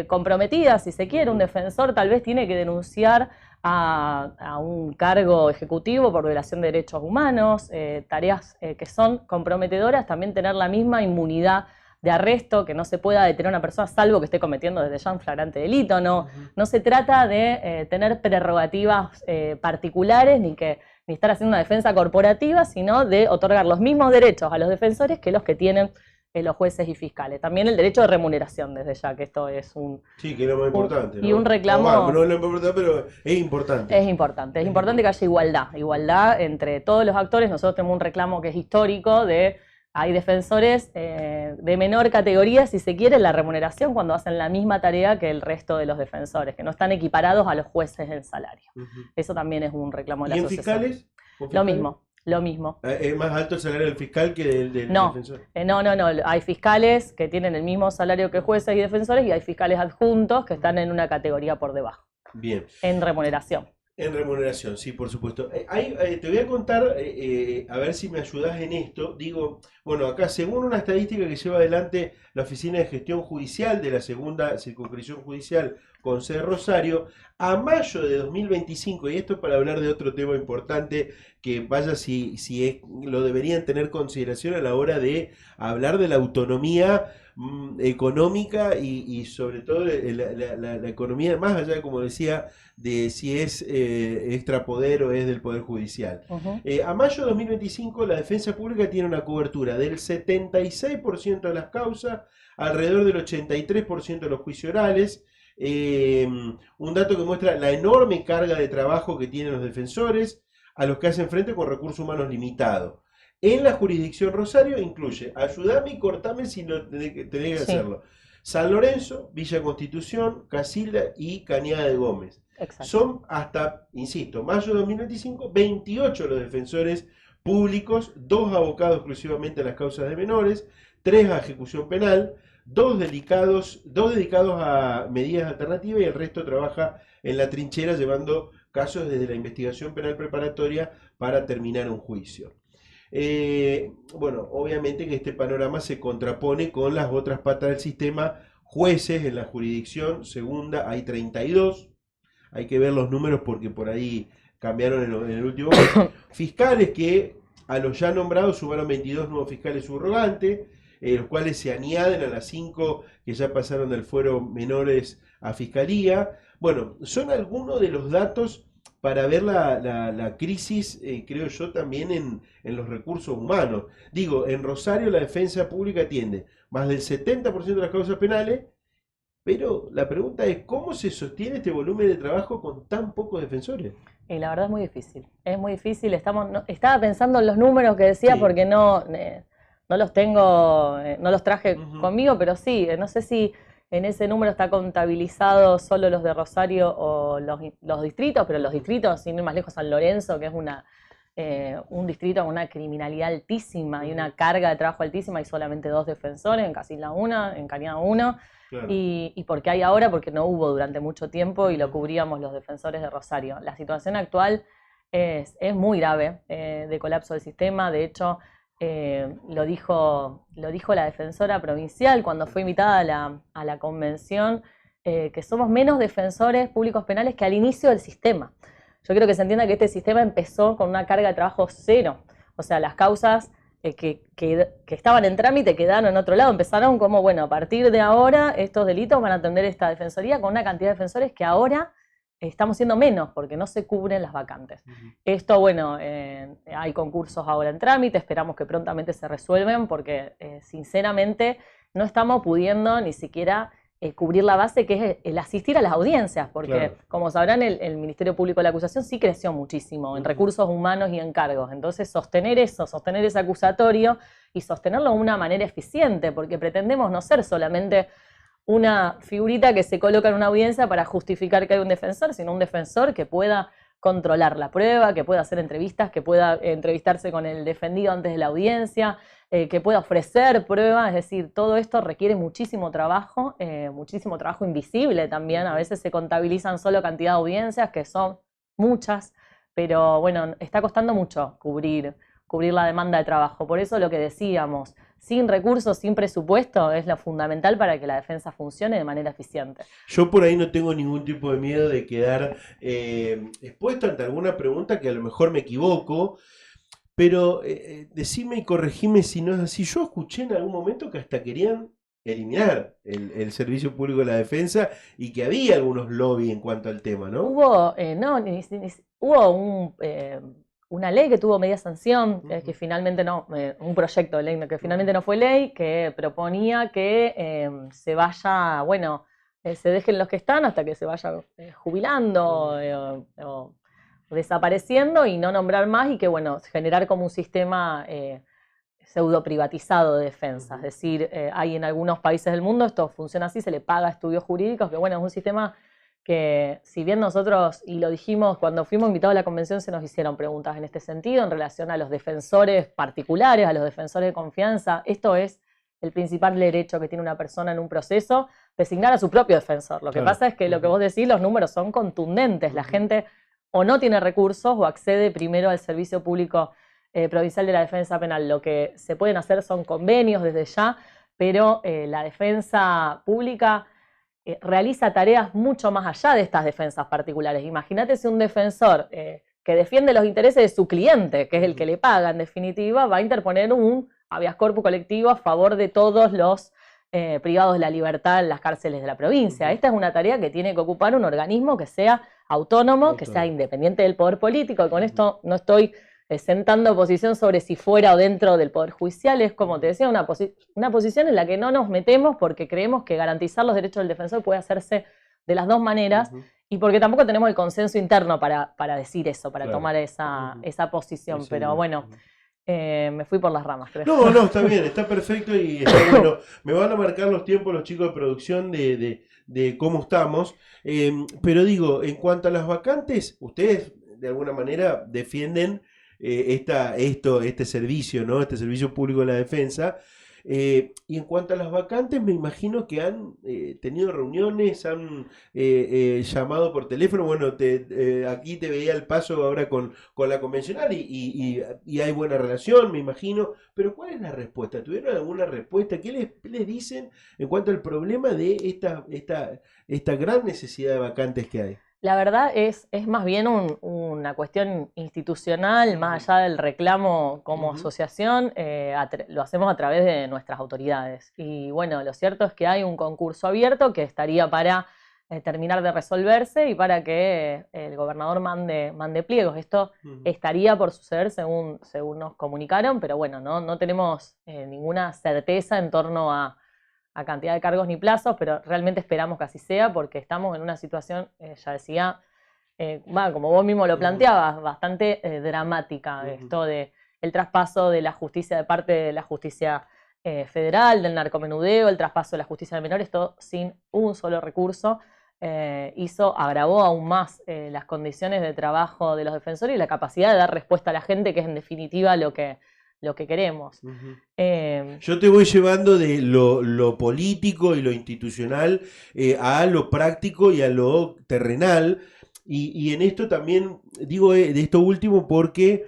comprometidas, si se quiere. Un defensor tal vez tiene que denunciar a un cargo ejecutivo por violación de derechos humanos, tareas que son comprometedoras, también tener la misma inmunidad de arresto, que no se pueda detener a una persona salvo que esté cometiendo desde ya un flagrante delito. No se trata de tener prerrogativas particulares ni estar haciendo una defensa corporativa, sino de otorgar los mismos derechos a los defensores que los que tienen los jueces y fiscales. También el derecho de remuneración, desde ya, que esto es un... Sí, que es lo más importante, ¿no? Y un reclamo... No es lo importante, pero es importante. Es importante que haya igualdad entre todos los actores. Nosotros tenemos un reclamo que es histórico hay defensores de menor categoría, si se quiere, en la remuneración cuando hacen la misma tarea que el resto de los defensores, que no están equiparados a los jueces en salario. Eso también es un reclamo de la asociación. ¿Y en fiscales? Lo mismo. ¿Es más alto el salario del fiscal que del defensor? No. Hay fiscales que tienen el mismo salario que jueces y defensores y hay fiscales adjuntos que están en una categoría por debajo. Bien. En remuneración. En remuneración, sí, por supuesto. Te voy a contar, a ver si me ayudas en esto. Digo, bueno, acá según una estadística que lleva adelante la Oficina de Gestión Judicial de la Segunda Circunscripción Judicial con sede Rosario, a mayo de 2025, y esto es para hablar de otro tema importante que vaya si lo deberían tener consideración a la hora de hablar de la autonomía económica y sobre todo la economía, más allá, como decía, de si es extrapoder o es del Poder Judicial. A mayo de 2025 la defensa pública tiene una cobertura del 76% de las causas, alrededor del 83% de los juicios orales. Un dato que muestra la enorme carga de trabajo que tienen los defensores, a los que hacen frente con recursos humanos limitados. En la jurisdicción Rosario incluye, ayúdame y cortame si no tenés que hacerlo, San Lorenzo, Villa Constitución, Casilda y Cañada de Gómez. Exacto. Son hasta, insisto, mayo de 2025, 28 los defensores públicos, 2 abocados exclusivamente a las causas de menores, 3 a ejecución penal, 2 dedicados a medidas alternativas y el resto trabaja en la trinchera llevando casos desde la investigación penal preparatoria para terminar un juicio. Bueno, obviamente que este panorama se contrapone con las otras patas del sistema. Jueces en la jurisdicción segunda hay 32, hay que ver los números porque por ahí cambiaron en el último mes. Fiscales que a los ya nombrados sumaron 22 nuevos fiscales subrogantes, los cuales se añaden a las 5 que ya pasaron del fuero menores a fiscalía. Bueno, son algunos de los datos para ver la crisis, creo yo, también en los recursos humanos. Digo, en Rosario la defensa pública atiende más del 70% de las causas penales, pero la pregunta es, ¿cómo se sostiene este volumen de trabajo con tan pocos defensores? Y la verdad es muy difícil, estaba pensando en los números que decía porque no los tengo, no los traje conmigo, pero sí, no sé si en ese número está contabilizado solo los de Rosario o los distritos, pero los distritos, sin ir más lejos, San Lorenzo, que es un distrito con una criminalidad altísima y una carga de trabajo altísima, y solamente 2 defensores, en Casilda 1, en Cañada 1, claro. Y porque hay ahora, porque no hubo durante mucho tiempo y lo cubríamos los defensores de Rosario. La situación actual es muy grave, de colapso del sistema. De hecho, lo dijo la defensora provincial cuando fue invitada a la convención, que somos menos defensores públicos penales que al inicio del sistema. Yo quiero que se entienda que este sistema empezó con una carga de trabajo cero. O sea, las causas que estaban en trámite quedaron en otro lado. Empezaron como, bueno, a partir de ahora estos delitos van a atender esta defensoría con una cantidad de defensores que ahora estamos siendo menos porque no se cubren las vacantes. Esto, bueno, hay concursos ahora en trámite, esperamos que prontamente se resuelven porque sinceramente no estamos pudiendo ni siquiera cubrir la base que es el asistir a las audiencias, porque claro, como sabrán el Ministerio Público de la Acusación sí creció muchísimo en recursos humanos y en cargos. Entonces sostener ese acusatorio y sostenerlo de una manera eficiente, porque pretendemos no ser solamente una figurita que se coloca en una audiencia para justificar que hay un defensor, sino un defensor que pueda controlar la prueba, que pueda hacer entrevistas, que pueda entrevistarse con el defendido antes de la audiencia, que pueda ofrecer pruebas. Es decir, todo esto requiere muchísimo trabajo invisible también. A veces se contabilizan solo cantidad de audiencias, que son muchas, pero bueno, está costando mucho cubrir la demanda de trabajo. Por eso lo que decíamos, sin recursos, sin presupuesto, es lo fundamental para que la defensa funcione de manera eficiente. Yo por ahí no tengo ningún tipo de miedo de quedar expuesto ante alguna pregunta que a lo mejor me equivoco, pero decime y corregime si no es así. Yo escuché en algún momento que hasta querían eliminar el Servicio Público de la Defensa y que había algunos lobbies en cuanto al tema, ¿no? Hubo una ley que tuvo media sanción, que finalmente un proyecto de ley que finalmente no fue ley, que proponía que se vaya, bueno, se dejen los que están hasta que se vaya jubilando o desapareciendo y no nombrar más, y que, bueno, generar como un sistema pseudo privatizado de defensa. Es decir, hay en algunos países del mundo, esto funciona así, se le paga estudios jurídicos, que bueno, es un sistema que, si bien nosotros, y lo dijimos cuando fuimos invitados a la convención, se nos hicieron preguntas en este sentido en relación a los defensores particulares, a los defensores de confianza. Esto es el principal derecho que tiene una persona en un proceso, designar a su propio defensor. Lo que pasa es que lo que vos decís, los números son contundentes. La gente o no tiene recursos o accede primero al Servicio Público Provincial de la Defensa Penal. Lo que se pueden hacer son convenios desde ya, pero la defensa pública realiza tareas mucho más allá de estas defensas particulares. Imagínate si un defensor que defiende los intereses de su cliente, que es el que le paga en definitiva, va a interponer un habeas corpus colectivo a favor de todos los privados de la libertad en las cárceles de la provincia. Esta es una tarea que tiene que ocupar un organismo que sea autónomo, que sea independiente del poder político, y con esto no estoy sentando posición sobre si fuera o dentro del Poder Judicial, es como te decía, una posición en la que no nos metemos porque creemos que garantizar los derechos del defensor puede hacerse de las dos maneras, y porque tampoco tenemos el consenso interno para decir eso, para tomar esa posición, pero bueno, me fui por las ramas, creo. No, está bien, está perfecto y está bueno. Me van a marcar los tiempos los chicos de producción de cómo estamos, pero digo, en cuanto a las vacantes, ustedes de alguna manera defienden este servicio, ¿no? Este servicio público de la defensa. Y en cuanto a las vacantes, me imagino que han tenido reuniones, han llamado por teléfono. Bueno, aquí te veía el paso ahora con la convencional y hay buena relación, me imagino. Pero ¿cuál es la respuesta? ¿Tuvieron alguna respuesta? ¿Qué les dicen en cuanto al problema de esta gran necesidad de vacantes que hay? La verdad es más bien una cuestión institucional, más allá del reclamo como asociación, lo hacemos a través de nuestras autoridades. Y bueno, lo cierto es que hay un concurso abierto que estaría para terminar de resolverse y para que el gobernador mande pliegos. Esto estaría por suceder según nos comunicaron, pero bueno, no tenemos ninguna certeza en torno a cantidad de cargos ni plazos, pero realmente esperamos que así sea porque estamos en una situación, ya decía, como vos mismo lo planteabas, bastante dramática. Esto de el traspaso de la justicia de parte de la justicia federal, del narcomenudeo, el traspaso de la justicia de menores, todo sin un solo recurso, agravó aún más las condiciones de trabajo de los defensores y la capacidad de dar respuesta a la gente, que es en definitiva lo que queremos. Yo te voy llevando de lo político y lo institucional a lo práctico y a lo terrenal. Y en esto también digo de esto último porque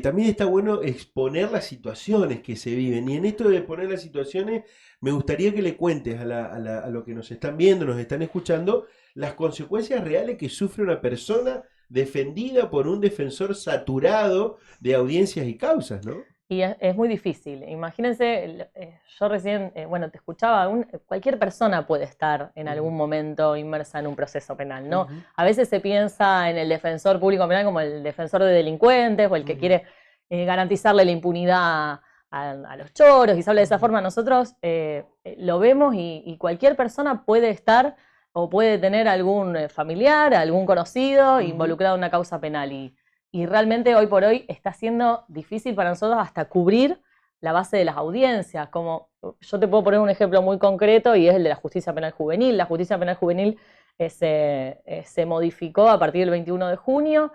también está bueno exponer las situaciones que se viven. Y en esto de exponer las situaciones, me gustaría que le cuentes a lo que nos están viendo, nos están escuchando, las consecuencias reales que sufre una persona defendida por un defensor saturado de audiencias y causas, ¿no? Y es muy difícil. Imagínense, yo recién, te escuchaba, cualquier persona puede estar en algún momento inmersa en un proceso penal, ¿no? A veces se piensa en el defensor público penal como el defensor de delincuentes o el que quiere garantizarle la impunidad a los choros y se habla de esa forma. Nosotros lo vemos y cualquier persona puede estar o puede tener algún familiar, algún conocido involucrado en una causa penal y realmente hoy por hoy está siendo difícil para nosotros hasta cubrir la base de las audiencias. Como yo te puedo poner un ejemplo muy concreto y es el de la justicia penal juvenil. La justicia penal juvenil se modificó a partir del 21 de junio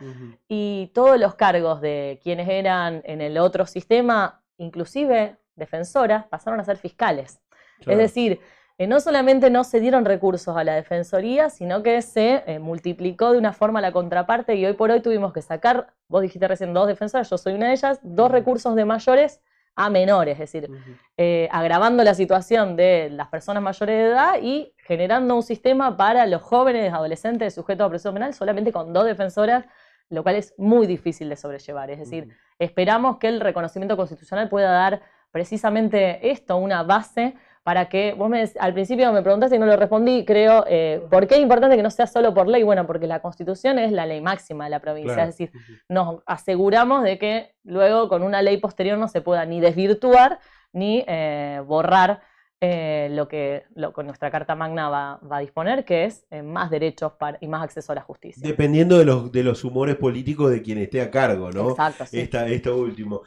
y todos los cargos de quienes eran en el otro sistema, inclusive defensoras, pasaron a ser fiscales. Claro. Es decir, no solamente no se dieron recursos a la defensoría, sino que se multiplicó de una forma la contraparte y hoy por hoy tuvimos que sacar, vos dijiste recién 2 defensoras, yo soy una de ellas, 2 recursos de mayores a menores, es decir, agravando la situación de las personas mayores de edad y generando un sistema para los jóvenes adolescentes sujetos a proceso penal solamente con 2 defensoras, lo cual es muy difícil de sobrellevar. Es decir, esperamos que el reconocimiento constitucional pueda dar precisamente esto, una base para que, al principio me preguntaste y no lo respondí, creo, ¿por qué es importante que no sea solo por ley? Bueno, porque la Constitución es la ley máxima de la provincia, claro. Es decir, nos aseguramos de que luego con una ley posterior no se pueda ni desvirtuar ni borrar lo que nuestra Carta Magna va a disponer, que es más derechos y más acceso a la justicia. Dependiendo de los humores políticos de quien esté a cargo, ¿no? Exacto, sí. Esto último.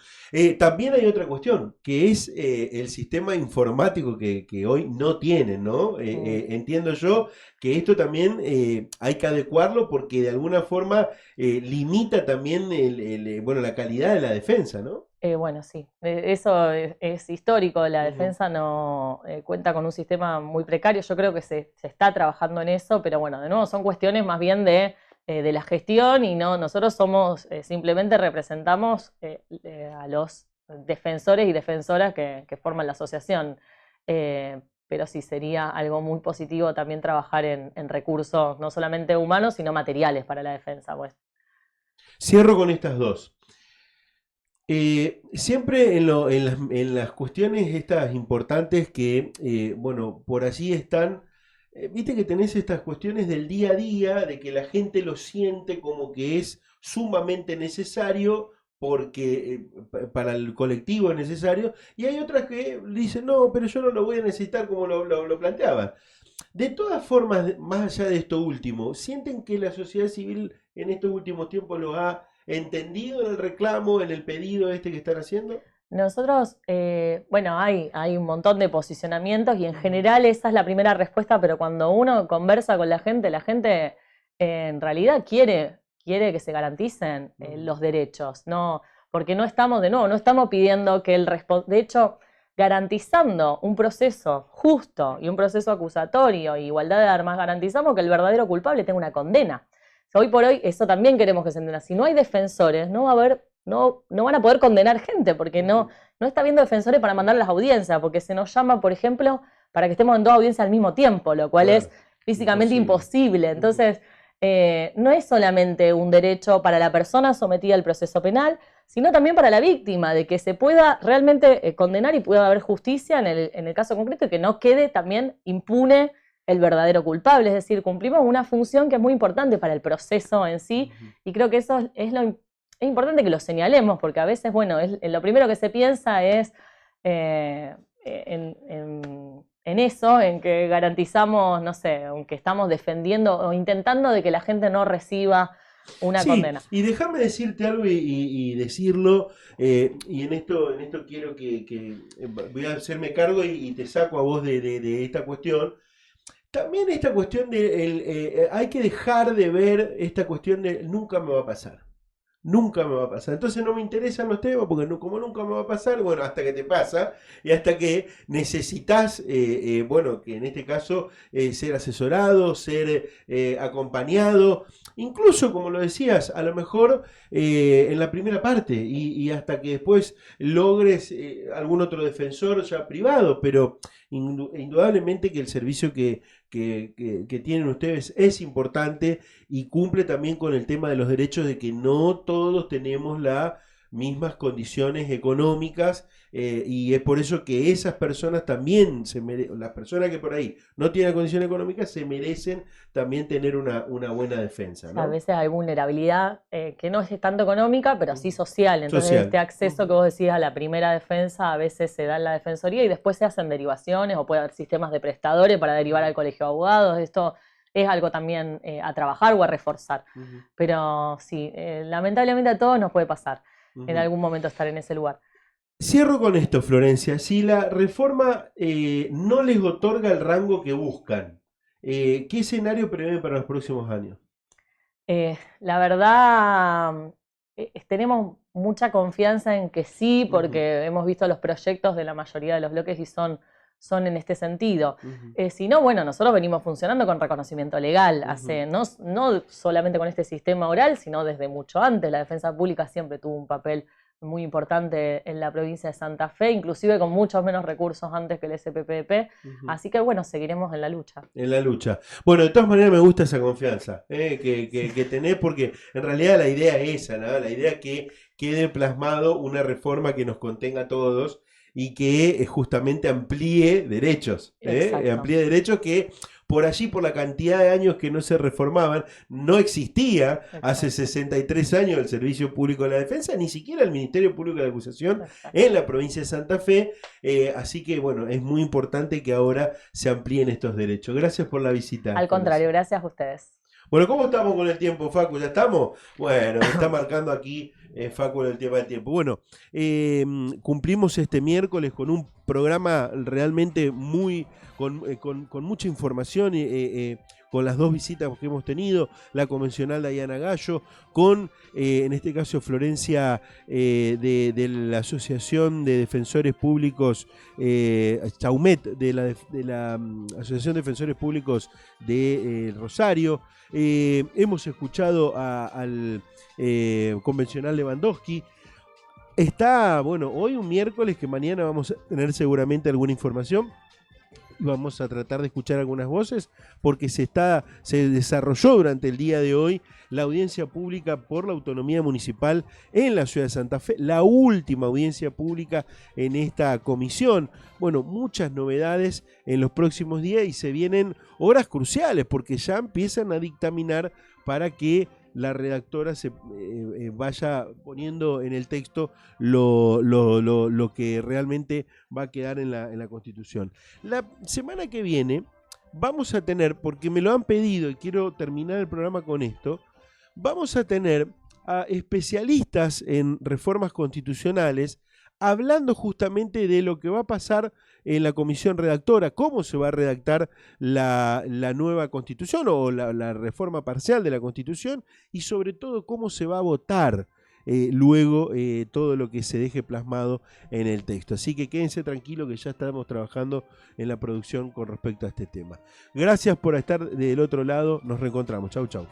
También hay otra cuestión, que es el sistema informático que hoy no tienen, ¿no? Entiendo yo que esto también hay que adecuarlo porque de alguna forma limita también la calidad de la defensa, ¿no? Bueno, sí, eso es histórico, la defensa no cuenta con un sistema muy precario, yo creo que se está trabajando en eso, pero bueno, de nuevo son cuestiones más bien de la gestión y no, nosotros somos, simplemente representamos a los defensores y defensoras que forman la asociación, pero sí sería algo muy positivo también trabajar en recursos no solamente humanos, sino materiales para la defensa, pues. Cierro con estas dos. Siempre en las cuestiones estas importantes que, bueno, por allí están, viste que tenés estas cuestiones del día a día, de que la gente lo siente como que es sumamente necesario porque para el colectivo es necesario, y hay otras que dicen, no, pero yo no lo voy a necesitar como lo planteaban. De todas formas, más allá de esto último, ¿sienten que la sociedad civil en estos últimos tiempos lo ha entendido en el reclamo, en el pedido este que están haciendo? Nosotros, bueno, hay un montón de posicionamientos y en general esa es la primera respuesta, pero cuando uno conversa con la gente en realidad quiere que se garanticen los derechos, ¿no? Porque no estamos, de nuevo, no estamos pidiendo que de hecho, garantizando un proceso justo y un proceso acusatorio y igualdad de armas, garantizamos que el verdadero culpable tenga una condena. O sea, hoy por hoy eso también queremos que se entienda. Si no hay defensores, no van a poder condenar gente, porque no está habiendo defensores para mandar las audiencias, porque se nos llama, por ejemplo, para que estemos en 2 audiencias al mismo tiempo, lo cual es físicamente imposible. Entonces, no es solamente un derecho para la persona sometida al proceso penal, sino también para la víctima, de que se pueda realmente condenar y pueda haber justicia en el caso concreto y que no quede también impune el verdadero culpable. Es decir, cumplimos una función que es muy importante para el proceso en sí, y creo que eso es importante que lo señalemos, porque a veces, bueno, lo primero que se piensa es en eso, en que garantizamos, no sé, aunque estamos defendiendo o intentando de que la gente no reciba una condena. Y déjame decirte algo y decirlo, y en esto quiero que voy a hacerme cargo y te saco a vos de esta cuestión. También esta cuestión hay que dejar de ver esta cuestión de nunca me va a pasar. Nunca me va a pasar. Entonces no me interesan los temas porque como nunca me va a pasar, bueno, hasta que te pasa y hasta que necesitas, bueno, que en este caso ser asesorado, ser acompañado, incluso como lo decías, a lo mejor en la primera parte y hasta que después logres algún otro defensor ya privado, pero indudablemente que el servicio que tienen ustedes es importante y cumple también con el tema de los derechos, de que no todos tenemos las mismas condiciones económicas, y es por eso que esas personas también las personas que por ahí no tienen condición económica se merecen también tener una buena defensa, ¿no? A veces hay vulnerabilidad que no es tanto económica, pero sí social. Entonces este acceso que vos decías a la primera defensa a veces se da en la defensoría y después se hacen derivaciones o puede haber sistemas de prestadores para derivar al colegio de abogados. Esto es algo también a trabajar o a reforzar. Pero sí, lamentablemente a todos nos puede pasar en algún momento estar en ese lugar. Cierro con esto, Florencia. Si la reforma no les otorga el rango que buscan, ¿qué escenario prevén para los próximos años? La verdad, tenemos mucha confianza en que sí, porque hemos visto los proyectos de la mayoría de los bloques y son en este sentido. Si no, bueno, nosotros venimos funcionando con reconocimiento legal, no solamente con este sistema oral, sino desde mucho antes. La defensa pública siempre tuvo un papel muy importante en la provincia de Santa Fe, inclusive con muchos menos recursos antes que el SPPP, así que bueno, seguiremos en la lucha. En la lucha. Bueno, de todas maneras me gusta esa confianza que tenés, porque en realidad la idea es esa, ¿no? La idea es que quede plasmado una reforma que nos contenga a todos y que justamente amplíe derechos, amplíe derechos que por allí, por la cantidad de años que no se reformaban, no existía hace 63 años el Servicio Público de la Defensa, ni siquiera el Ministerio Público de la Acusación en la provincia de Santa Fe, así que bueno, es muy importante que ahora se amplíen estos derechos. Gracias por la visita. Al contrario, gracias a ustedes. Bueno, ¿cómo estamos con el tiempo, Facu? ¿Ya estamos? Bueno, me está marcando aquí Facu el tema del tiempo. Bueno, cumplimos este miércoles con un programa realmente con mucha información, con las 2 visitas que hemos tenido, la convencional Dayana Gallo, con, en este caso, Florencia de la Asociación de Defensores Públicos, Chaumet, de la Asociación de Defensores Públicos de Rosario. Hemos escuchado al convencional Lewandowski. Está, bueno, hoy un miércoles que mañana vamos a tener seguramente alguna información. vamos a tratar de escuchar algunas voces porque se desarrolló durante el día de hoy la audiencia pública por la autonomía municipal en la ciudad de Santa Fe, la última audiencia pública en esta comisión. Bueno, muchas novedades en los próximos días y se vienen horas cruciales porque ya empiezan a dictaminar para que la redactora se vaya poniendo en el texto lo que realmente va a quedar en la Constitución. La semana que viene vamos a tener, porque me lo han pedido y quiero terminar el programa con esto, vamos a tener a especialistas en reformas constitucionales hablando justamente de lo que va a pasar en la comisión redactora, cómo se va a redactar la nueva constitución o la reforma parcial de la constitución y sobre todo cómo se va a votar luego todo lo que se deje plasmado en el texto. Así que quédense tranquilos que ya estamos trabajando en la producción con respecto a este tema. Gracias por estar del otro lado, nos reencontramos. Chau, chau.